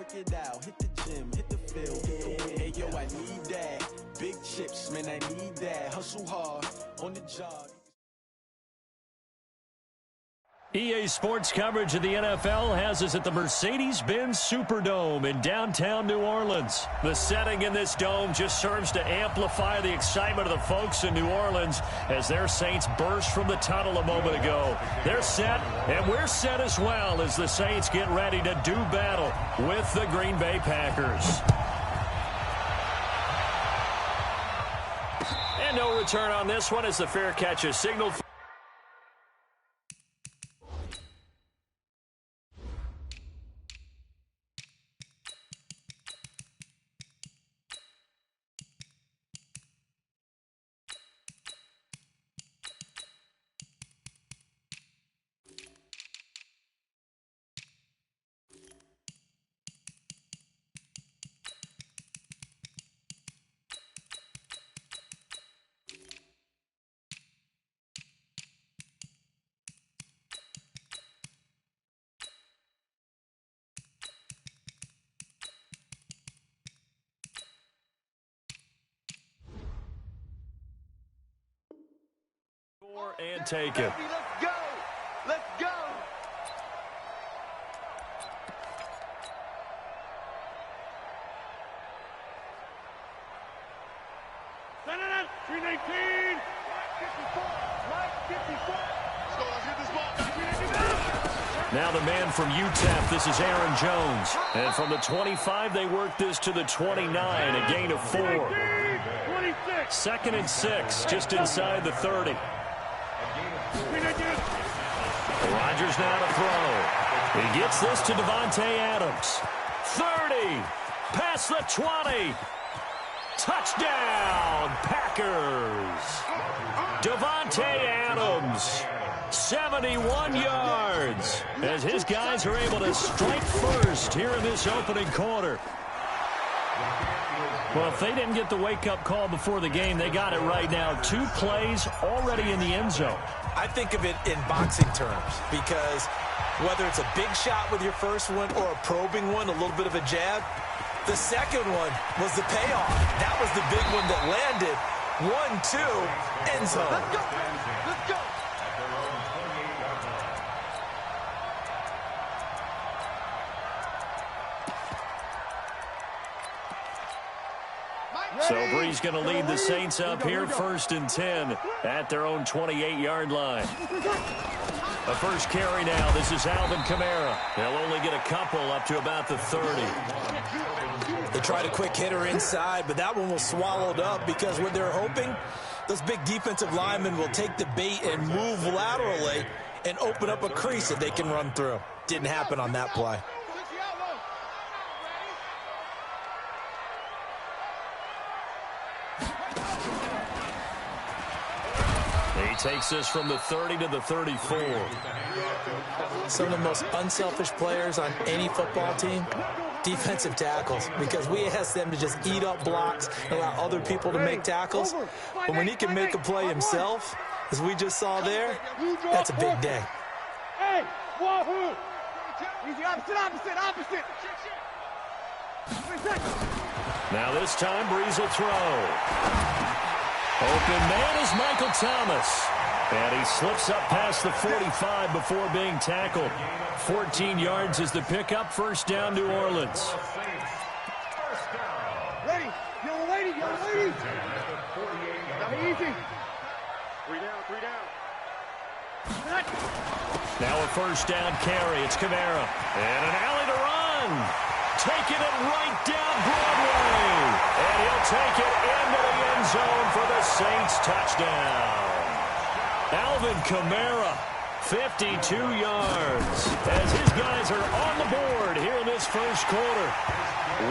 work it out, hit the gym, hit the field, hit the win. Hey, yo, I need that. Big chips, man, I need that. Hustle hard on the job. EA Sports coverage of the NFL has us at the Mercedes-Benz Superdome in downtown New Orleans. The setting in this dome just serves to amplify the excitement of the folks in New Orleans as their Saints burst from the tunnel a moment ago. They're set, and we're set as well as the Saints get ready to do battle with the Green Bay Packers. And no return on this one as the fair catch is signaled. And take it. Let's go! Let's go! Send it in! 319! Mike 54! Let's hit this ball! Now the man from UTEP, this is Aaron Jones. And from the 25, they work this to the 29, a gain of 4. 26! Second and 6, just inside the 30. Rodgers now to throw. He gets this to Davante Adams. 30. Past the 20. Touchdown, Packers. Davante Adams. 71 yards as his guys are able to strike first here in this opening quarter. Well, if they didn't get the wake-up call before the game, they got it right now. 2 plays already in the end zone. I think of it in boxing terms because whether it's a big shot with your first one or a probing one, a little bit of a jab, the second one was the payoff. That was the big one that landed. 1-2, end zone. Let's go! Let's go! So Bree's going to lead the Saints up here, 1st and 10 at their own 28-yard line. The first carry now. This is Alvin Kamara. They'll only get a couple up to about the 30. They tried a quick hitter inside, but that one was swallowed up because what they're hoping, those big defensive linemen will take the bait and move laterally and open up a crease that they can run through. Didn't happen on that play. He takes this from the 30 to the 34. Some of the most unselfish players on any football team, defensive tackles, because we ask them to just eat up blocks and allow other people to make tackles. But when he can make a play himself, as we just saw there, that's a big day. Hey, wahoo! Easy, opposite. Now this time, Breeze will throw. Open man is Michael Thomas. And he slips up past the 45 before being tackled. 14 yards is the pickup. First down, New Orleans. Ready, young lady. Easy. 3 down. Now a first down carry. It's Kamara. And an alley to run. Taking it right down Broadway. And he'll take it into the end zone for the Saints touchdown. Alvin Kamara, 52 yards. As his guys are on the board here in this first quarter.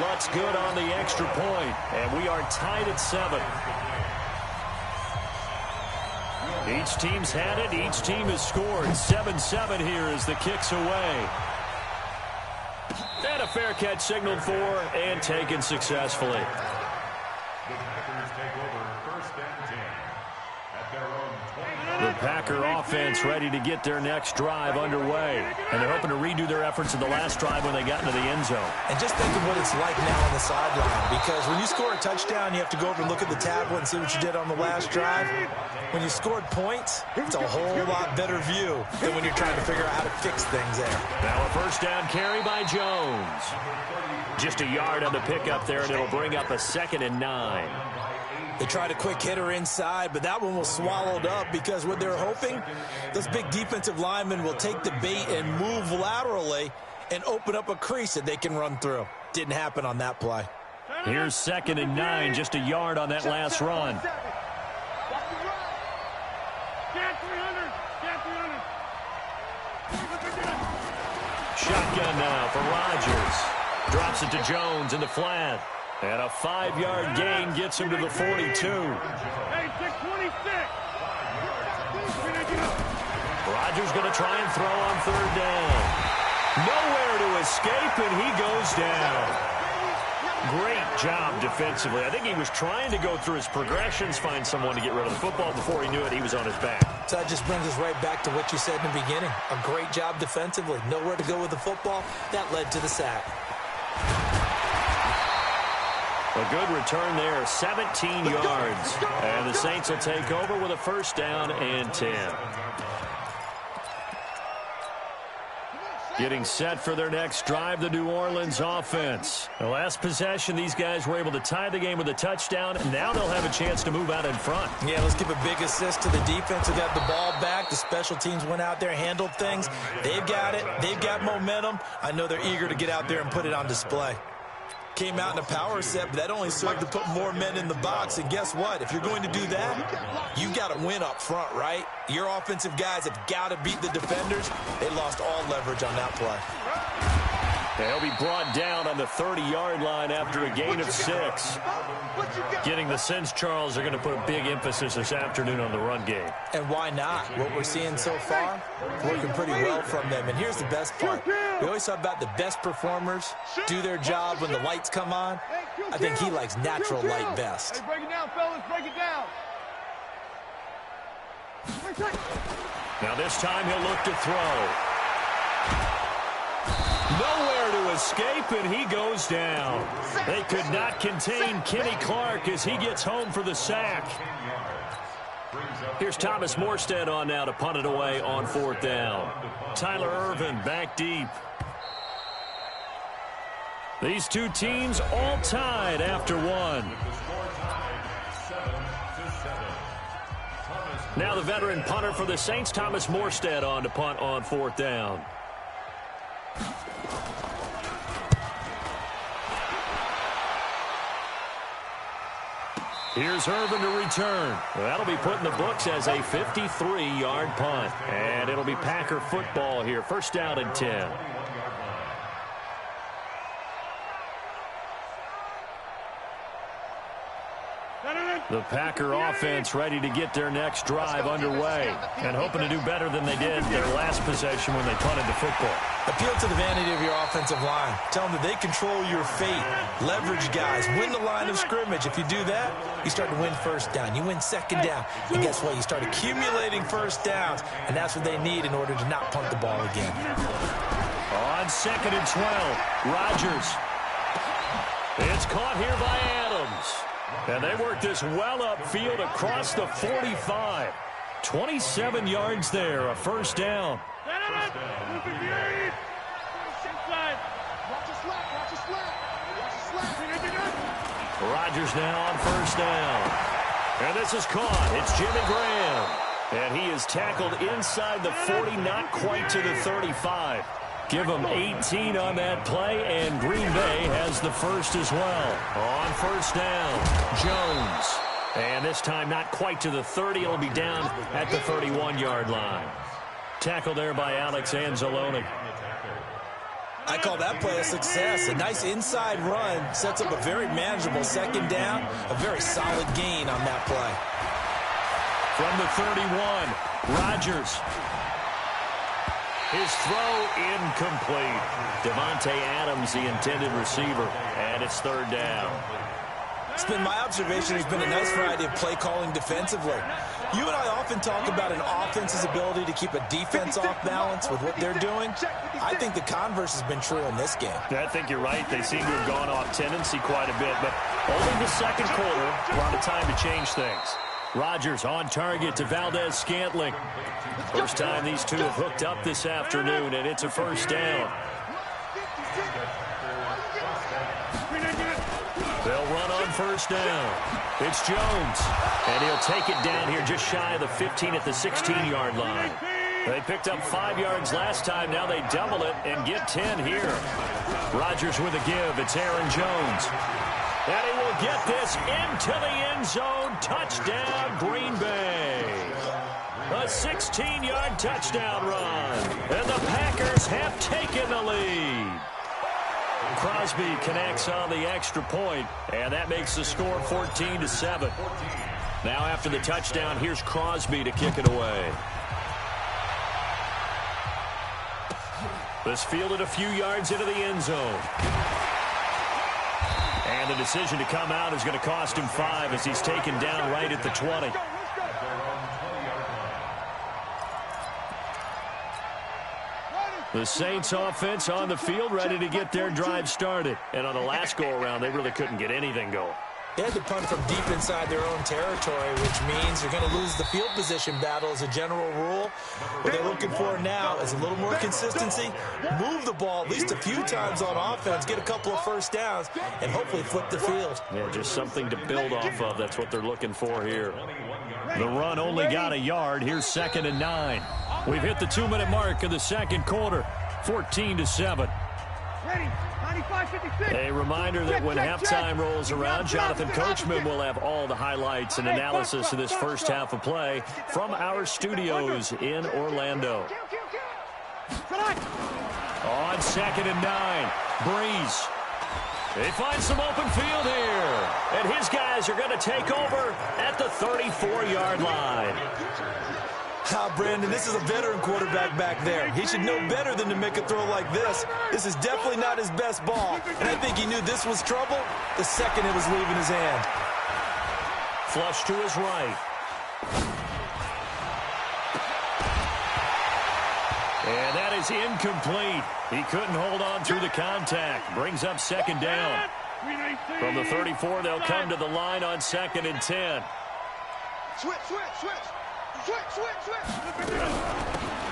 Lutz good on the extra point. And we are tied at 7. Each team's had it. Each team has scored. 7-7 here as the kick's away. And a fair catch signaled for and taken successfully. The Packers take over 1st and 10. The Packer offense ready to get their next drive underway. And they're hoping to redo their efforts in the last drive when they got into the end zone. And just think of what it's like now on the sideline. Because when you score a touchdown, you have to go over and look at the tablet and see what you did on the last drive. When you scored points, it's a whole lot better view than when you're trying to figure out how to fix things there. Now a first down carry by Jones. Just a yard on the pickup there, and it'll bring up a 2nd and 9. They tried a quick hitter inside, but that one was swallowed up because what they're hoping, those big defensive linemen will take the bait and move laterally and open up a crease that they can run through. Didn't happen on that play. Here's 2nd and 9, just a yard on that last run. Shotgun now for Rodgers. Drops it to Jones in the flat. And a 5-yard gain gets him to the 42. Hey, 626. Rodgers going to try and throw on 3rd down. Nowhere to escape, and he goes down. Great job defensively. I think he was trying to go through his progressions, find someone to get rid of the football. Before he knew it, he was on his back. So that just brings us right back to what you said in the beginning. A great job defensively. Nowhere to go with the football. That led to the sack. A good return there, 17 yards. And the Saints will take over with a 1st down and 10. Getting set for their next drive, the New Orleans offense. The last possession, these guys were able to tie the game with a touchdown, and now they'll have a chance to move out in front. Yeah, let's give a big assist to the defense who got the ball back. The special teams went out there, handled things. They've got it. They've got momentum. I know they're eager to get out there and put it on display. Came out in a power set, but that only served to put more men in the box. And guess what? If you're going to do that, you got to win up front, right? Your offensive guys have got to beat the defenders. They lost all leverage on that play. They'll be brought down on the 30-yard line after a gain of 6. Getting the sense, Charles, they're going to put a big emphasis this afternoon on the run game. And why not? What we're seeing so far, working pretty well from them. And here's the best part. We always talk about the best performers do their job when the lights come on. I think he likes natural light best. Hey, break it down, fellas. Break it down. Now this time he'll look to throw. Nowhere to escape, and he goes down. They could not contain Kenny Clark as he gets home for the sack. Here's Thomas Morstead on now to punt it away on 4th down. Tyler Ervin back deep. These two teams all tied after one. Now the veteran punter for the Saints, Thomas Morstead, on to punt on 4th down. Here's Irvin to return. That'll be put in the books as a 53-yard punt. And it'll be Packer football here. 1st down and 10. The Packer offense ready to get their next drive underway and hoping to do better than they did their last possession when they punted the football. Appeal to the vanity of your offensive line. Tell them that they control your fate. Leverage guys. Win the line of scrimmage. If you do that, you start to win 1st down. You win 2nd down. And guess what? You start accumulating 1st downs. And that's what they need in order to not punt the ball again. On 2nd and 12, Rodgers. It's caught here by Adams. And they work this well upfield across the 45. 27 yards there, a 1st down. Rodgers now on 1st down. And this is caught. It's Jimmy Graham. And he is tackled inside the 40, not quite to the 35. Give them 18 on that play, and Green Bay has the 1st as well. On 1st down, Jones. And this time not quite to the 30. It'll be down at the 31-yard line. Tackle there by Alex Anzalone. I call that play a success. A nice inside run sets up a very manageable 2nd down. A very solid gain on that play. From the 31, Rodgers. His throw incomplete. Devontae Adams, the intended receiver, and it's 3rd down. It's been my observation there's been a nice variety of play calling defensively. You and I often talk about an offense's ability to keep a defense off balance with what they're doing. I think the converse has been true in this game. I think you're right. They seem to have gone off tendency quite a bit, but only the second quarter, a lot of time to change things. Rodgers on target to Valdez-Scantling. First time these two have hooked up this afternoon, and it's a first down. They'll run on first down. It's Jones, and he'll take it down here just shy of the 15 at the 16-yard line. They picked up 5 yards last time. Now they double it and get 10 here. Rodgers with a give. It's Aaron Jones. And he will get this into the end zone. Touchdown, Green Bay. A 16-yard touchdown run. And the Packers have taken the lead. Crosby connects on the extra point, and that makes the score 14-7. Now after the touchdown, here's Crosby to kick it away. This fielded a few yards into the end zone. And the decision to come out is going to cost him 5 as he's taken down right at the 20. The Saints offense on the field ready to get their drive started. And on the last go-around, they really couldn't get anything going. They had to punt from deep inside their own territory, which means you're going to lose the field position battle as a general rule. What they're looking for now is a little more consistency, move the ball at least a few times on offense, get a couple of first downs, and hopefully flip the field. Yeah, just something to build off of. That's what they're looking for here. The run only got a yard. Here's 2nd and 9. We've hit the 2-minute mark of the second quarter, 14-7. Ready. 95-56. A reminder that when halftime rolls around, Jonathan Coachman will have all the highlights and analysis of this first half of play from our studios in Orlando. On 2nd and 9, Breeze. They find some open field here. And his guys are going to take over at the 34-yard line. Brandon, this is a veteran quarterback back there. He should know better than to make a throw like this. This is definitely not his best ball. And I think he knew this was trouble the second it was leaving his hand. Flush to his right. And that is incomplete. He couldn't hold on through the contact. Brings up 2nd down. From the 34, they'll come to the line on 2nd and 10. Switch.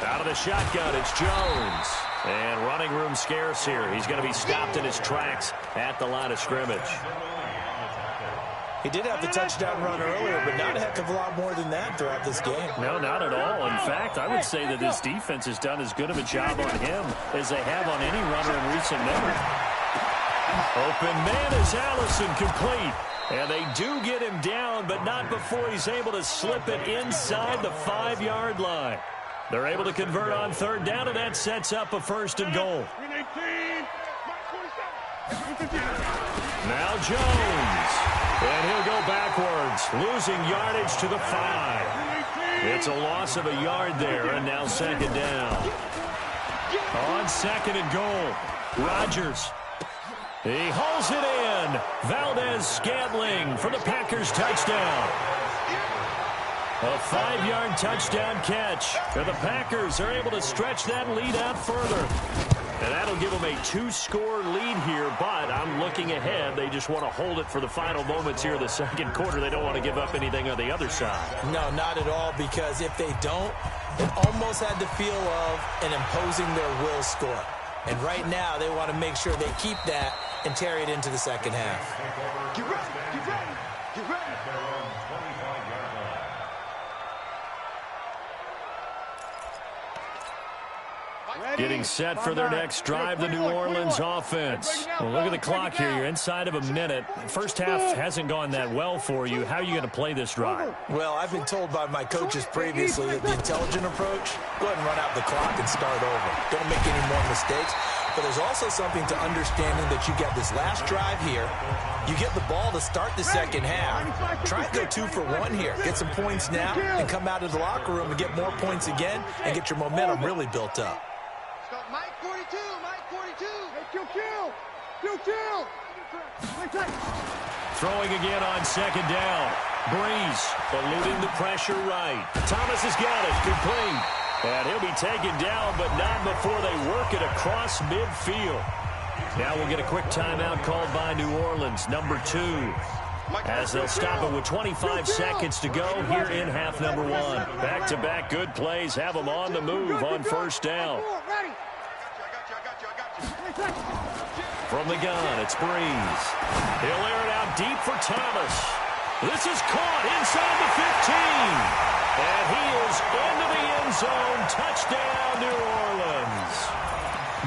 Out of the shotgun, it's Jones. And running room scarce here. He's going to be stopped in his tracks at the line of scrimmage. He did have the touchdown run earlier, but not a heck of a lot more than that throughout this game. No, not at all. In fact, I would say that this defense has done as good of a job on him as they have on any runner in recent memory. Open man is Allison, complete. And they do get him down, but not before he's able to slip it inside the 5-yard line. They're able to convert on 3rd down, and that sets up a 1st and goal. Now Jones. And he'll go backwards, losing yardage to the 5. It's a loss of a yard there, and now 2nd down. On 2nd and goal, Rodgers. He hauls it in. Valdez-Scantling for the Packers touchdown. A 5-yard touchdown catch. And the Packers are able to stretch that lead out further. And that'll give them a 2-score lead here, but I'm looking ahead. They just want to hold it for the final moments here of the second quarter. They don't want to give up anything on the other side. No, not at all, because if they don't, it almost had the feel of an imposing their will score. And right now, they want to make sure they keep that and carry it into the second half. Get ready. Getting set for their next drive, the New Orleans offense. Well, look at the clock here. You're inside of a minute. First half hasn't gone that well for you. How are you going to play this drive? Well, I've been told by my coaches previously that the intelligent approach, go ahead and run out the clock and start over. Don't make any more mistakes. But there's also something to understanding that you get this last drive here. You get the ball to start the second half. Try and go 2 for 1 here. Get some points now and come out of the locker room and get more points again and get your momentum really built up. Mike 42. Hey, kill. Throwing again on second down. Breeze eluding the pressure right. Thomas has got it. Complete. And he'll be taken down, but not before they work it across midfield. Now we'll get a quick timeout called by New Orleans, number 2. As they'll stop it with 25 seconds to go here in half number 1. Back-to-back good plays have them on the move on first down. From the gun, it's Breeze. He'll air it out deep for Thomas. This is caught inside the 15. And he is into the end zone. Touchdown, New Orleans.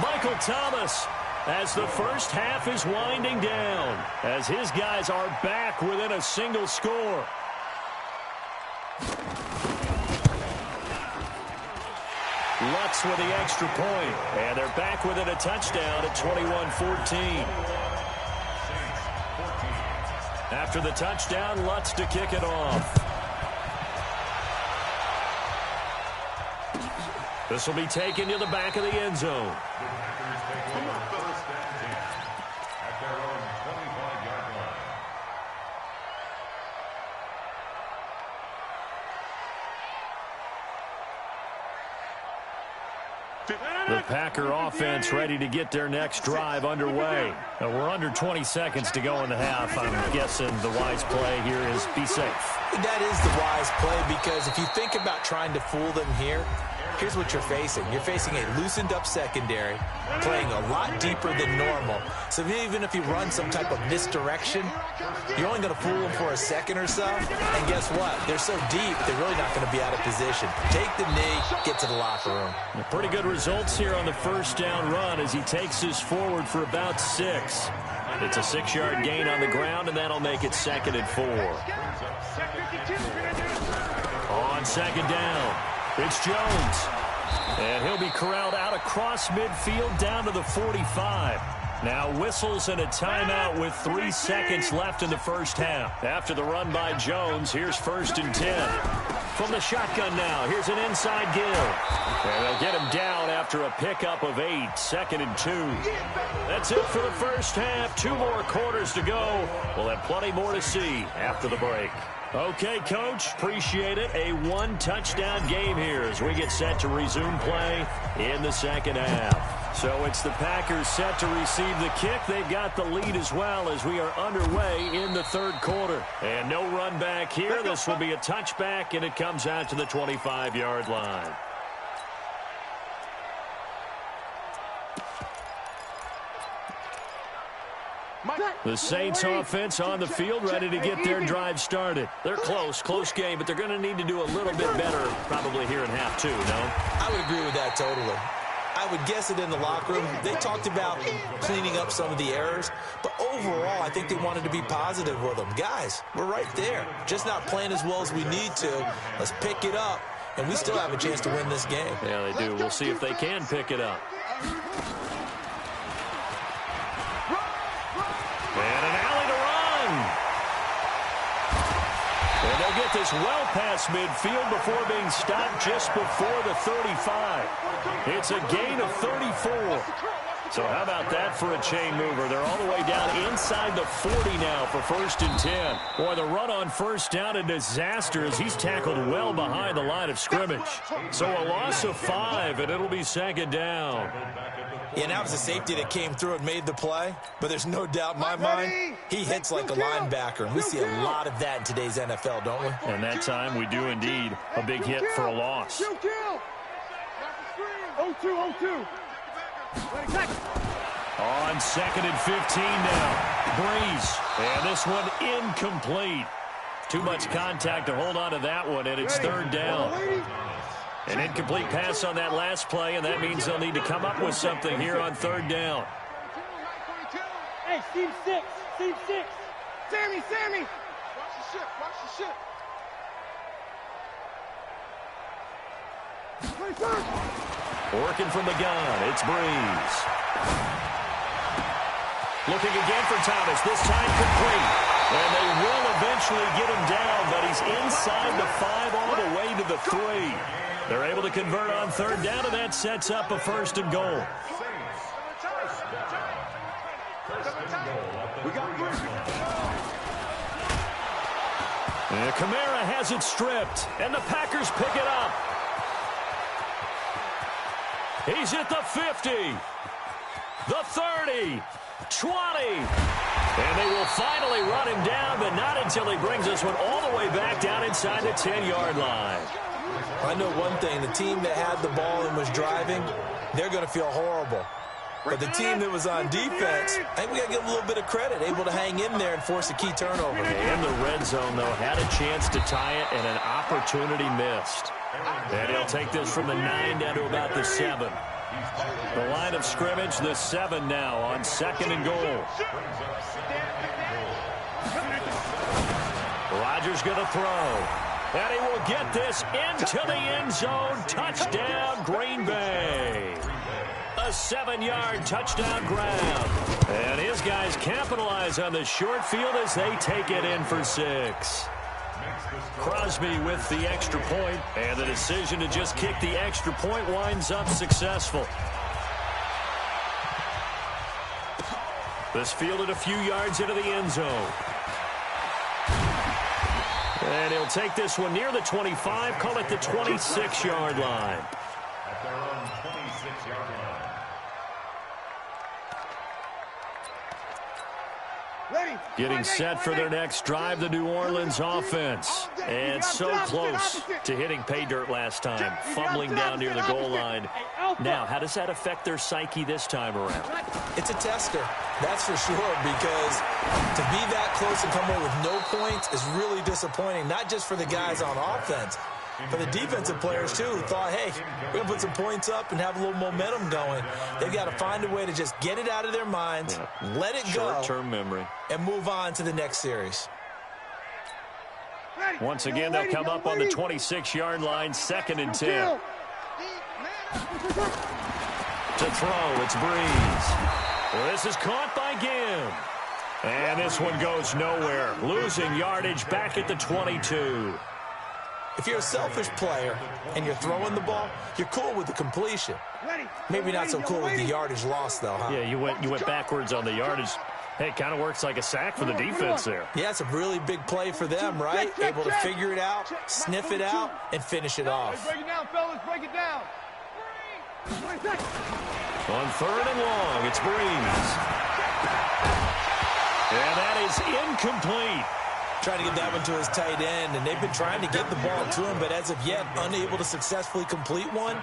Michael Thomas, as the first half is winding down, as his guys are back within a single score. Lutz with the extra point, and they're back within a touchdown at 21-14. After the touchdown, Lutz to kick it off. This will be taken to the back of the end zone. The Packer offense ready to get their next drive underway. We're under 20 seconds to go in the half. I'm guessing the wise play here is be safe. That is the wise play, because if you think about trying to fool them here, here's what you're facing. You're facing a loosened-up secondary, playing a lot deeper than normal. So even if you run some type of misdirection, you're only going to fool them for a second or so. And guess what? They're so deep, they're really not going to be out of position. Take the knee, get to the locker room. Pretty good results here on the first down run as he takes us forward for about 6. It's a 6-yard gain on the ground, and that'll make it 2nd and 4. On second down, it's Jones. And he'll be corralled out across midfield down to the 45. Now whistles and a timeout with 3 seconds left in the first half. After the run by Jones, here's 1st and 10. From the shotgun now, here's an inside give. And they'll get him down after a pickup of 8, 2nd and 2. That's it for the first half. 2 more quarters to go. We'll have plenty more to see after the break. Okay, Coach, appreciate it. A 1-touchdown game here as we get set to resume play in the second half. So it's the Packers set to receive the kick. They've got the lead as well as we are underway in the third quarter. And no run back here. This will be a touchback, and it comes out to the 25-yard line. The Saints offense on the field ready to get their drive started. They're close game, but they're going to need to do a little bit better probably here in half 2, no? I would agree with that totally. I would guess it in the locker room. They talked about cleaning up some of the errors, but overall, I think they wanted to be positive with them. Guys, we're right there. Just not playing as well as we need to. Let's pick it up, and we still have a chance to win this game. Yeah, they do. We'll see if they can pick it up. And an alley to run. And they'll get this well past midfield before being stopped just before the 35. It's a gain of 34. So how about that for a chain mover? They're all the way down inside the 40 now for 1st and 10. Boy, the run on first down, a disaster as he's tackled well behind the line of scrimmage. So a loss of 5, and it'll be 2nd down. Yeah, and that was a safety that came through and made the play. But there's no doubt in my mind, he hits like a linebacker. And we see a lot of that in today's NFL, don't we? And that time we do indeed. A big hit for a loss. 0-2. On 2nd and 15 now. Breeze. And this one incomplete. Too much contact to hold on to that one, and it's 3rd down. An incomplete pass on that last play, and that means they'll need to come up with something here on 3rd down. Hey, Steve 6. Sammy. Watch the ship. Working from the gun, it's Breeze. Looking again for Thomas, this time complete. And they will eventually get him down, but he's inside the 5 all the way to the 3. They're able to convert on 3rd down, and that sets up a 1st and goal. We got three. Kamara has it stripped, and the Packers pick it up. He's at the 50, the 30, 20. And they will finally run him down, but not until he brings this one all the way back down inside the 10-yard line. I know one thing. The team that had the ball and was driving, they're going to feel horrible. But the team that was on defense, I think we got to give them a little bit of credit, able to hang in there and force a key turnover. In the red zone, though, had a chance to tie it, and an opportunity missed. And he'll take this from the 9 down to about the 7. The line of scrimmage, the 7 now on 2nd and goal. Rodgers going to throw. And he will get this into the end zone. Touchdown, Green Bay. A 7-yard touchdown grab. And his guys capitalize on the short field as they take it in for 6. Crosby with the extra point, and the decision to just kick the extra point winds up successful. This fielded a few yards into the end zone. And he'll take this one near the 25, call it the 26-yard line. At their own 26-yard line. Getting set for their next drive, the New Orleans offense. And so close to hitting pay dirt last time, fumbling down near the goal line. Now, how does that affect their psyche this time around? It's a tester, that's for sure, because to be that close and come away with no points is really disappointing, not just for the guys on offense, for the defensive players, too, who thought, hey, we're going to put some points up and have a little momentum going. They've got to find a way to just get it out of their minds, let it go, short-term memory, and move on to the next series. Once again, they'll come up on the 26-yard line, 2nd and 10. To throw, it's Breeze. Well, this is caught by Ginn. And this one goes nowhere, losing yardage back at the 22. If you're a selfish player and you're throwing the ball, you're cool with the completion. Maybe not so cool with the yardage loss, though, huh? Yeah, you went backwards on the yardage. Hey, it kind of works like a sack for the defense there. Yeah, it's a really big play for them, right? Able to figure it out, sniff it out, and finish it off. Break it down, fellas. Break it down. On 3rd and long, it's Breeze. And that is incomplete. Trying to get that one to his tight end, and they've been trying to get the ball to him, but as of yet, unable to successfully complete one.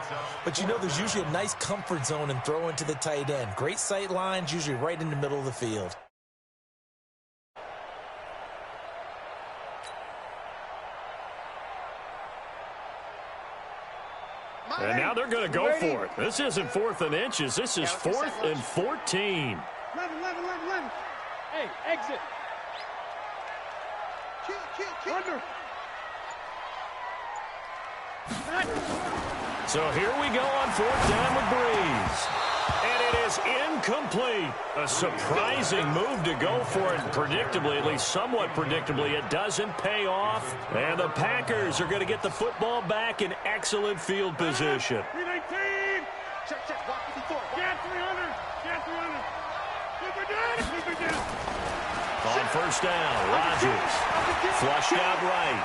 But you know, there's usually a nice comfort zone in throwing to the tight end. Great sight lines, usually right in the middle of the field. And now they're going to go for it. This isn't 4th and inches. This is 4th and 14. 11. Hey, exit. Under. So here we go on 4th down with Breeze. And it is incomplete. A surprising move to go for it. Predictably, at least somewhat predictably, it doesn't pay off. And the Packers are going to get the football back in excellent field position. 319. Check. Walk 54. Get 300. Get 300. Keep it down. On 1st down, Rodgers flushed out right.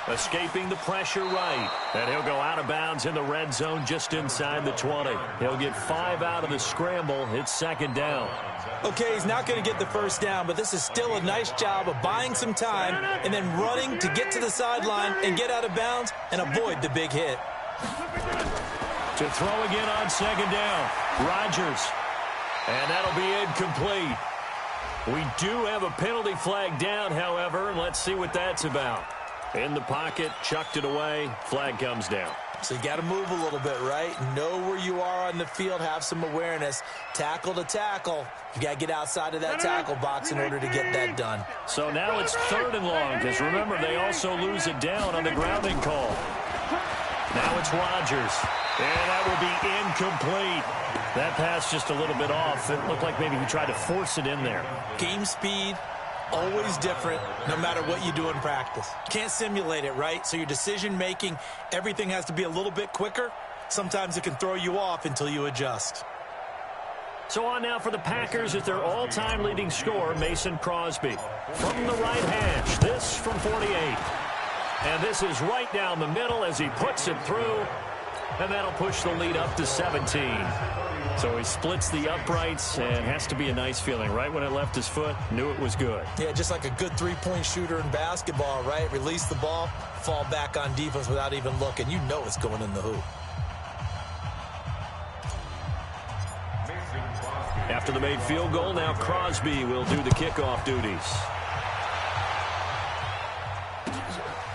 Escaping the pressure right. And he'll go out of bounds in the red zone just inside the 20. He'll get 5 out of the scramble. It's 2nd down. Okay, he's not going to get the 1st down, but this is still a nice job of buying some time and then running to get to the sideline and get out of bounds and avoid the big hit. To throw again on 2nd down. Rodgers. And that'll be incomplete. We do have a penalty flag down, however, and let's see what that's about. In the pocket, chucked it away, flag comes down. So you got to move a little bit, right? Know where you are on the field, have some awareness. Tackle to tackle. You got to get outside of that tackle box in order to get that done. So now it's 3rd and long, because remember, they also lose it down on the grounding call. Now it's Rodgers. And that will be incomplete. That pass just a little bit off. It looked like maybe he tried to force it in there. Game speed, always different, no matter what you do in practice. Can't simulate it, right? So your decision-making, everything has to be a little bit quicker. Sometimes it can throw you off until you adjust. So on now for the Packers is their all-time leading scorer, Mason Crosby. From the right hash, this from 48. And this is right down the middle as he puts it through. And that'll push the lead up to 17. So he splits the uprights, and has to be a nice feeling. Right when it left his foot, knew it was good. Yeah, just like a good three-point shooter in basketball, right? Release the ball, fall back on defense without even looking. You know it's going in the hoop. After the made field goal, now Crosby will do the kickoff duties.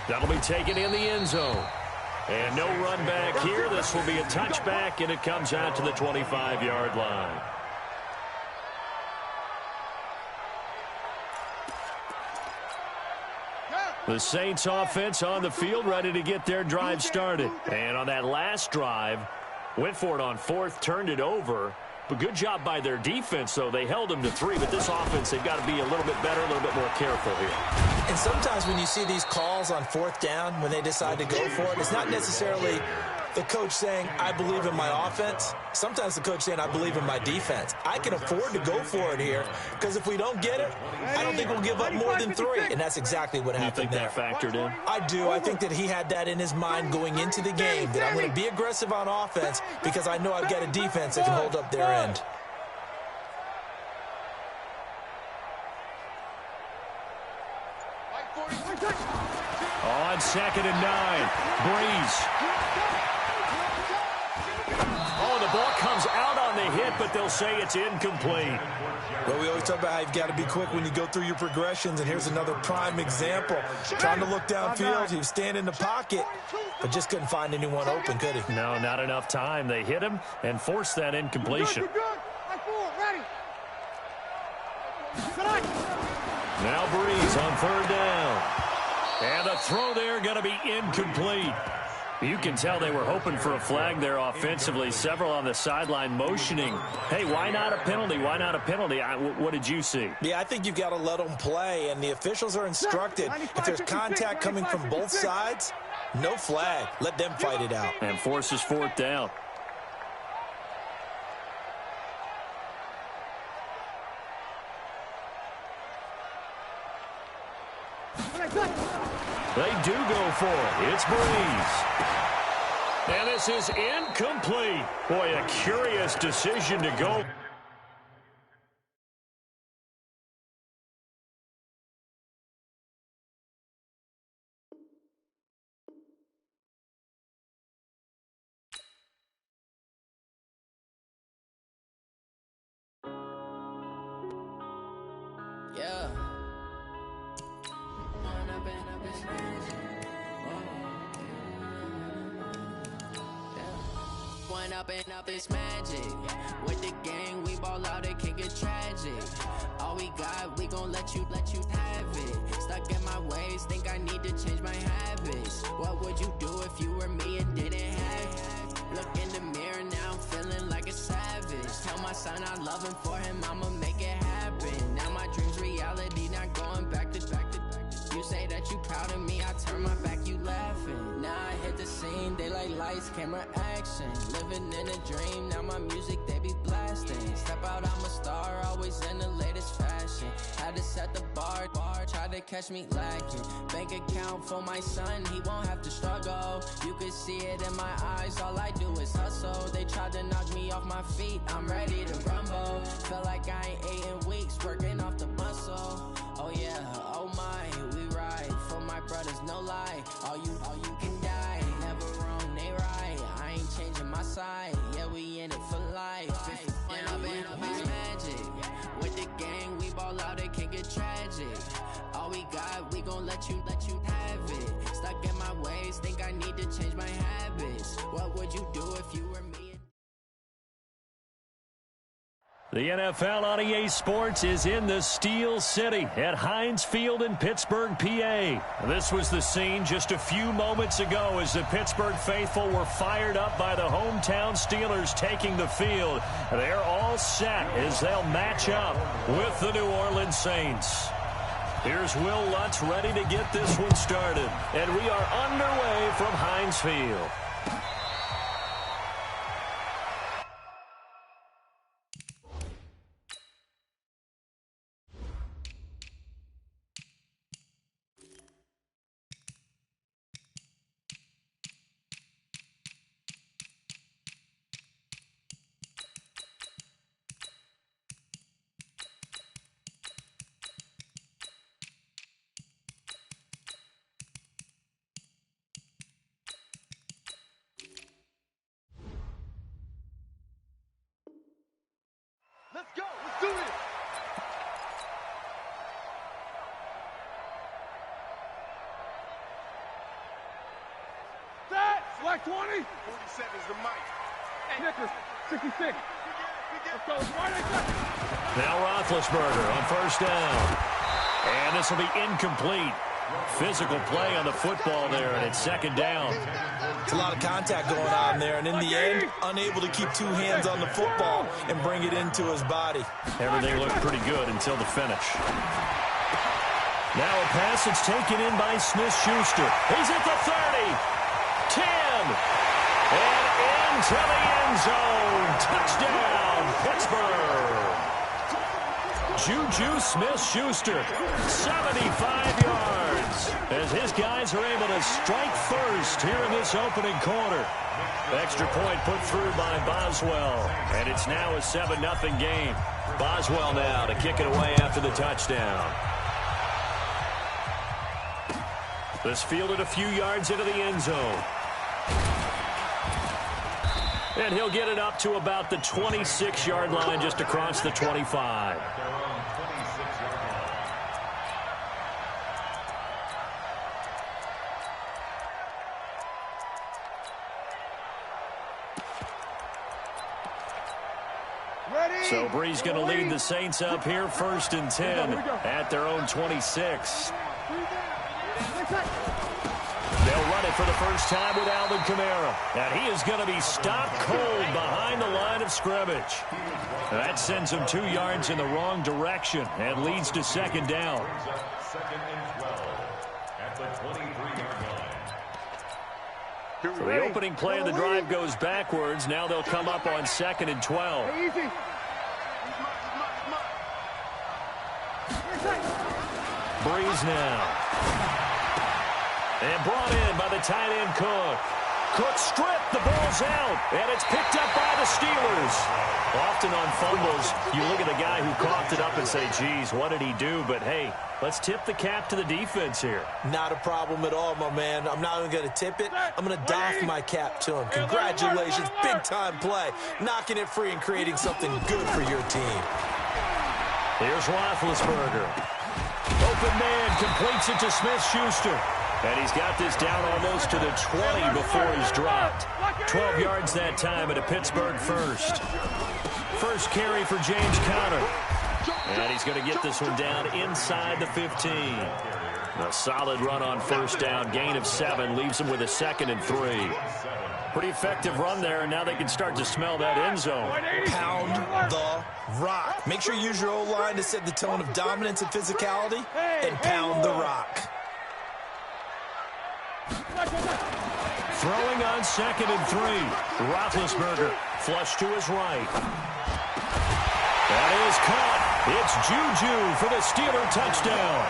That'll be taken in the end zone. And no run back here. This will be a touchback, and it comes out to the 25-yard line. The Saints offense on the field, ready to get their drive started. And on that last drive, went for it on fourth, turned it over. But good job by their defense, though. They held them to 3, but this offense, they've got to be a little bit better, a little bit more careful here. And sometimes when you see these calls on fourth down, when they decide to go for it, it's not necessarily the coach saying, I believe in my offense. Sometimes the coach saying, I believe in my defense. I can afford to go for it here, because if we don't get it, I don't think we'll give up more than 3. And that's exactly what happened there. You think that factored in? I do. I think that he had that in his mind going into the game, that I'm going to be aggressive on offense because I know I've got a defense that can hold up their end. On 2nd and 9, Breeze. Oh, the ball comes out on the hit, but they'll say it's incomplete. Well, we always talk about how you've got to be quick when you go through your progressions, and here's another prime example. Trying to look downfield, he was standing in the pocket, but just couldn't find anyone open, could he? No, not enough time. They hit him and forced that incompletion. Now Breeze on 3rd down. And the throw there going to be incomplete. You can tell they were hoping for a flag there offensively. Several on the sideline motioning. Hey, why not a penalty? Why not a penalty? What did you see? Yeah, I think you've got to let them play, and the officials are instructed. If there's contact coming from both sides, no flag. Let them fight it out. And forces 4th down. They do go for it. It's Breeze. And this is incomplete. Boy, a curious decision to go. Yeah. One up and up is magic. With the gang, we ball out, it can get tragic. All we got, we gon' let you have it. Stuck in my ways, think I need to change my habits. What would you do if you were me and didn't have it? Look in the mirror, now I'm feeling like a savage. Tell my son I love him, for him I'ma make it happen. Now my dream's reality, not going back to back. You say that you proud of me, I turn my back, you laughing. Now I hit the scene, they like lights, camera, action. Living in a dream, now my music, they be blasting. Step out, I'm a star, always in the latest fashion. Had to set the bar, try to catch me lacking. Bank account for my son, he won't have to struggle. You could see it in my eyes, all I do is hustle. They tried to knock me off my feet, I'm ready to rumble. Felt like I ain't ate in weeks, working off the muscle. Oh yeah, oh my, we ride for my brothers, no lie. All you can die, never wrong, they right. I ain't changing my side, yeah, we in it for life. And I've been magic. With the gang, we ball out, it can get tragic. All we got, we gon' let you have it. Stuck in my ways, think I need to change my habits. What would you do if you were me? The NFL on EA Sports is in the Steel City at Heinz Field in Pittsburgh, PA. This was the scene just a few moments ago as the Pittsburgh faithful were fired up by the hometown Steelers taking the field. They're all set as they'll match up with the New Orleans Saints. Here's Will Lutz ready to get this one started. And we are underway from Heinz Field. do this. Set. Select 20. 47 is the mic. Snickers, 66. Let's go. Now Roethlisberger on first down. And this will be incomplete. Physical play on the football there, and it's second down. It's a lot of contact going on there, and in the end, unable to keep two hands on the football and bring it into his body. Everything looked pretty good until the finish. Now a pass that's taken in by Smith-Schuster. He's at the 30, 10, and into the end zone. Touchdown, Pittsburgh. Juju Smith-Schuster, 75 yards, as his guys are able to strike first here in this opening quarter. Extra point put through by Boswell, and it's now a 7-0 game. Boswell now to kick it away after the touchdown. This fielded a few yards into the end zone. And he'll get it up to about the 26-yard line, just across the 25. So Bree's going to lead the Saints up here, 1st and 10 at their own 26. They'll run it for the first time with Alvin Kamara. And he is going to be stopped cold behind the line of scrimmage. That sends him 2 yards in the wrong direction and leads to second down. Second and 12 at the 23-yard line. So the opening play of the drive goes backwards. Now they'll come up on 2nd and 12. Easy. Breeze now. And brought in by the tight end Cook. Cook stripped, the ball's out, and it's picked up by the Steelers. Often on fumbles, you look at the guy who coughed it up and say, geez, what did he do? But hey, let's tip the cap to the defense here. Not a problem at all, my man. I'm not even going to tip it. I'm going to doff my cap to him. Congratulations, big-time play. Knocking it free and creating something good for your team. Here's Roethlisberger. Open man completes it to Smith-Schuster. And he's got this down almost to the 20 before he's dropped. 12 yards that time at a Pittsburgh first. First carry for James Conner. And he's going to get this one down inside the 15. A solid run on first down. Gain of 7 leaves him with a 2nd and 3. Pretty effective run there, and now they can start to smell that end zone. Pound the rock. Make sure you use your O-line to set the tone of dominance and physicality, and pound the rock. Throwing on 2nd and 3. Roethlisberger flush to his right. That is caught. It's Juju for the Steeler touchdown.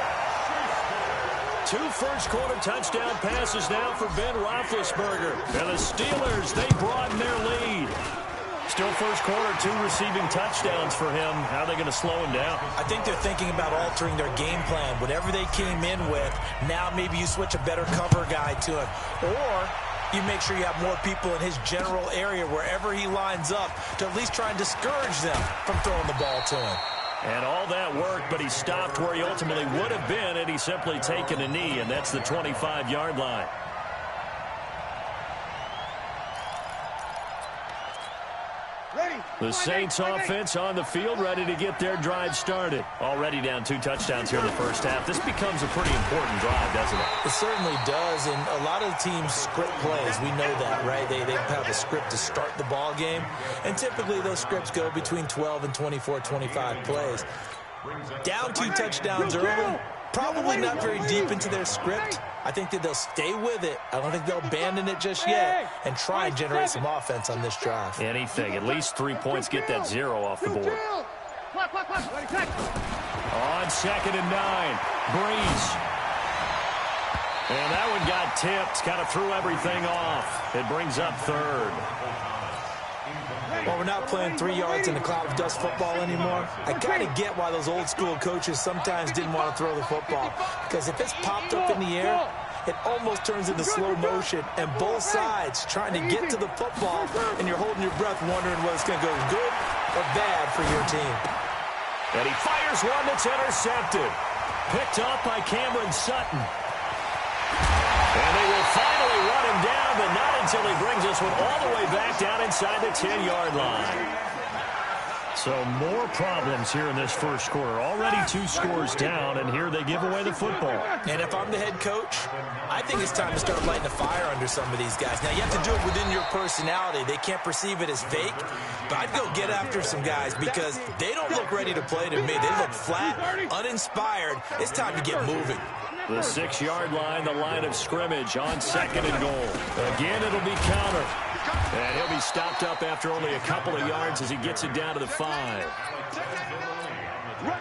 2 first-quarter touchdown passes now for Ben Roethlisberger. And the Steelers, they broaden their lead. Still first quarter, 2 receiving touchdowns for him. How are they going to slow him down? I think they're thinking about altering their game plan. Whatever they came in with, now maybe you switch a better cover guy to him. Or you make sure you have more people in his general area wherever he lines up to at least try and discourage them from throwing the ball to him. And all that worked, but he stopped where he ultimately would have been, and he's simply taken a knee, and that's the 25-yard line. The Saints offense on the field, ready to get their drive started. Already down 2 touchdowns here in the first half. This becomes a pretty important drive, doesn't it? It certainly does, and a lot of the teams script plays. We know that, right? They have a script to start the ball game, and typically those scripts go between 12 and 24, 25 plays. Down 2 touchdowns early, probably not very deep into their script. I think that they'll stay with it. I don't think they'll abandon it just yet and try and generate some offense on this drive. Anything. At least 3 points, get that 0 off the board. On 2nd and 9, Breeze. And that one got tipped, kind of threw everything off. It brings up 3rd. Well, we're not playing 3 yards in a cloud of dust football anymore. I kind of get why those old school coaches sometimes didn't want to throw the football. Because if it's popped up in the air, it almost turns into slow motion. And both sides trying to get to the football, and you're holding your breath wondering whether it's going to go good or bad for your team. And he fires one that's intercepted. Picked off by Cameron Sutton. And they will finally run him down, but not until he brings this one all the way back down inside the 10-yard line. So more problems here in this first quarter. Already 2 scores down, and here they give away the football. And if I'm the head coach, I think it's time to start lighting a fire under some of these guys. Now, you have to do it within your personality. They can't perceive it as fake, but I'd go get after some guys because they don't look ready to play to me. They look flat, uninspired. It's time to get moving. The 6-yard line, the line of scrimmage on 2nd and goal. Again, it'll be counter. And he'll be stopped up after only a couple of yards as he gets it down to the 5.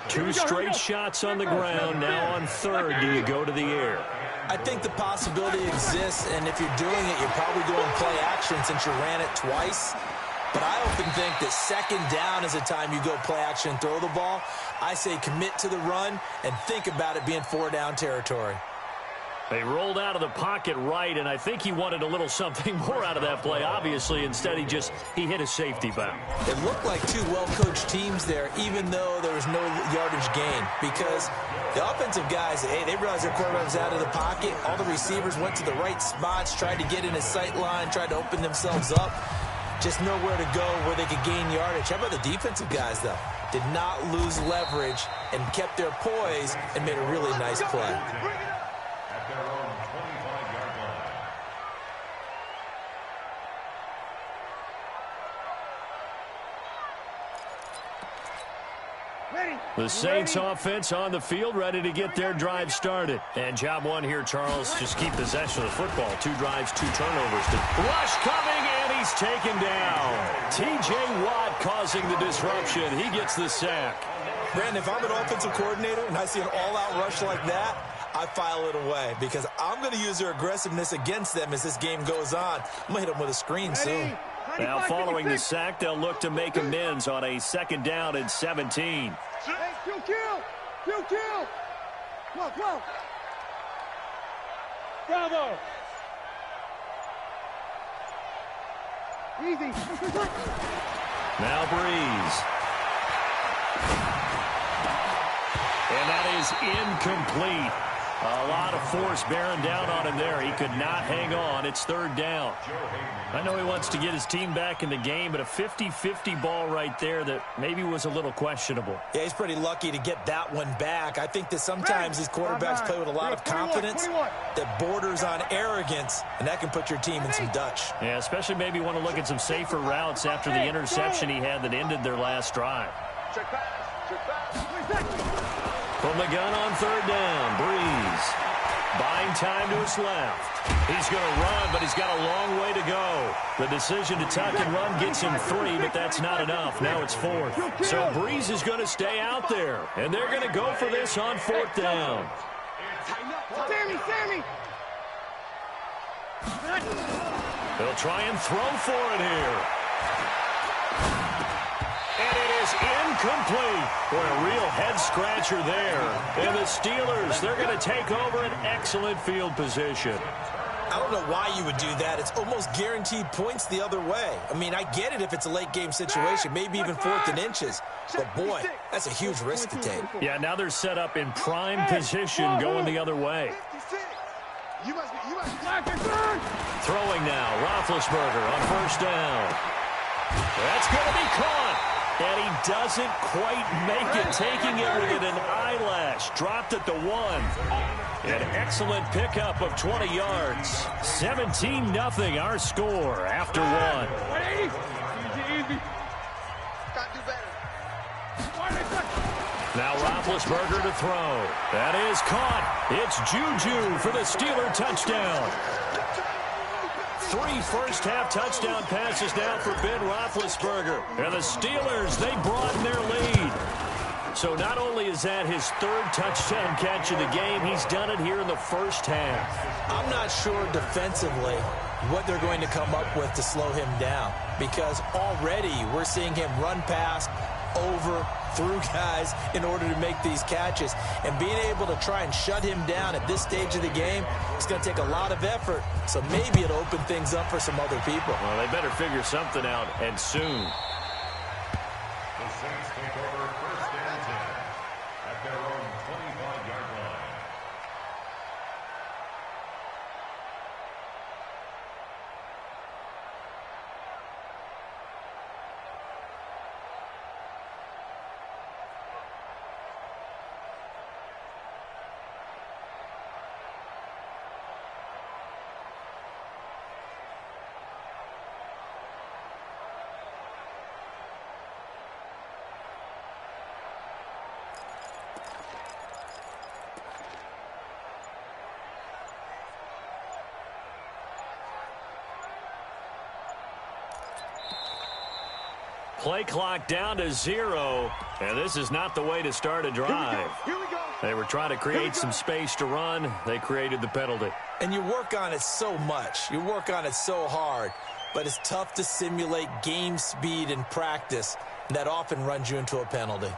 2 straight shots on the ground. Now on 3rd, do you go to the air? I think the possibility exists, and if you're doing it, you're probably going play action since you ran it twice. But I often think that 2nd down is the time you go play action and throw the ball. I say commit to the run and think about it being 4-down territory. They rolled out of the pocket right, and I think he wanted a little something more out of that play, obviously. Instead, he hit a safety valve. It looked like 2 well-coached teams there, even though there was no yardage gain, because the offensive guys, hey, they realized their quarterback was out of the pocket. All the receivers went to the right spots, tried to get in his sight line, tried to open themselves up. Just nowhere to go where they could gain yardage. How about the defensive guys, though? Did not lose leverage and kept their poise and made a really nice play. At their own 25-yard line. The Saints offense on the field, ready to get their drive started. And job one here, Charles, just keep possession of the football. 2 drives, 2 turnovers. Rush coming, and he's taken down. T.J. Watt causing the disruption. He gets the sack. Brandon, if I'm an offensive coordinator and I see an all-out rush like that, I file it away because I'm going to use their aggressiveness against them as this game goes on. I'm going to hit them with a screen soon. Now, following the sack, they'll look to make amends on a 2nd down and 17. Hey, kill. Come on. Bravo. Easy. Now Breeze. And that is incomplete. A lot of force bearing down on him there. He could not hang on. It's 3rd down. I know he wants to get his team back in the game, but a 50-50 ball right there that maybe was a little questionable. Yeah, he's pretty lucky to get that one back. I think that sometimes these quarterbacks play with a lot of confidence that borders on arrogance, and that can put your team in some Dutch. Yeah, especially maybe want to look at some safer routes after the interception he had that ended their last drive. Check pass. From the gun on 3rd down, Breeze. Buying time to his left. He's going to run, but he's got a long way to go. The decision to tuck and run gets him 3, but that's not enough. Now it's 4th. So Breeze is going to stay out there, and they're going to go for this on 4th down. Sammy. They'll try and throw for it here. And it is incomplete. Boy, a real head-scratcher there. And the Steelers, they're going to take over an excellent field position. I don't know why you would do that. It's almost guaranteed points the other way. I mean, I get it if it's a late-game situation, maybe even 4th and inches. But, boy, that's a huge risk to take. Yeah, now they're set up in prime position going the other way. Throwing now, Roethlisberger on 1st down. That's going to be caught. And he doesn't quite make it, taking it within an eyelash. Dropped at the 1. An excellent pickup of 20 yards. 17-0 our score after 1. Easy. Got to do better. Now Roethlisberger to throw. That is caught. It's Juju for the Steeler touchdown. 3 first-half touchdown passes now for Ben Roethlisberger. And the Steelers, they broaden their lead. So not only is that his 3rd touchdown catch of the game, he's done it here in the first half. I'm not sure defensively what they're going to come up with to slow him down, because already we're seeing him run past, over, through guys in order to make these catches. And being able to try and shut him down at this stage of the game, it's going to take a lot of effort. So maybe it'll open things up for some other people. Well, they better figure something out, and soon. The Saints take over 1st and 10. Play clock down to 0, and this is not the way to start a drive. Here we go. They were trying to create some space to run. They created the penalty. And you work on it so much. You work on it so hard. But it's tough to simulate game speed in practice. And that often runs you into a penalty.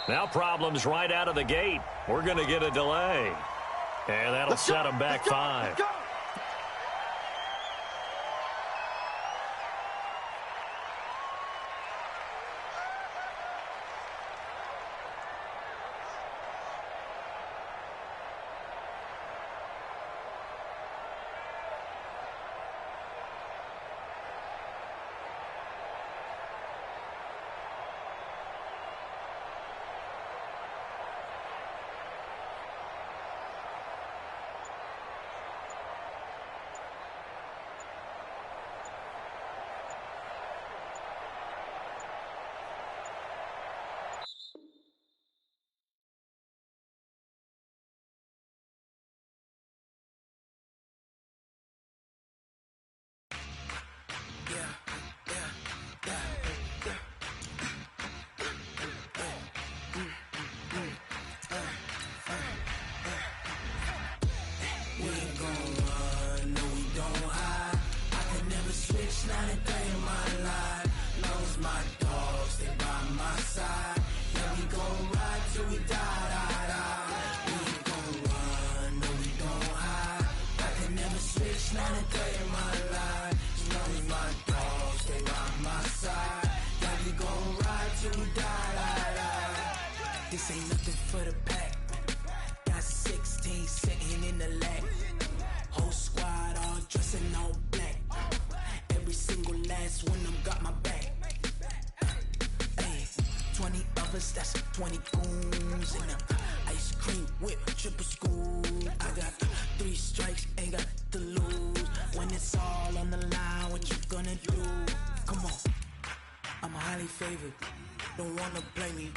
Now problems right out of the gate. We're going to get a delay. And that'll set them back 5. Go. This ain't nothing for the pack. Got 16 sitting in the lap. Whole squad all dressing all black. Every single last one of them got my back. Hey, 20 of us, that's 20 goons in them. Ice cream whip, triple school. I got 3 strikes, ain't got to lose. When it's all on the line, what you gonna do? Come on, I'm highly favored. Don't wanna play me,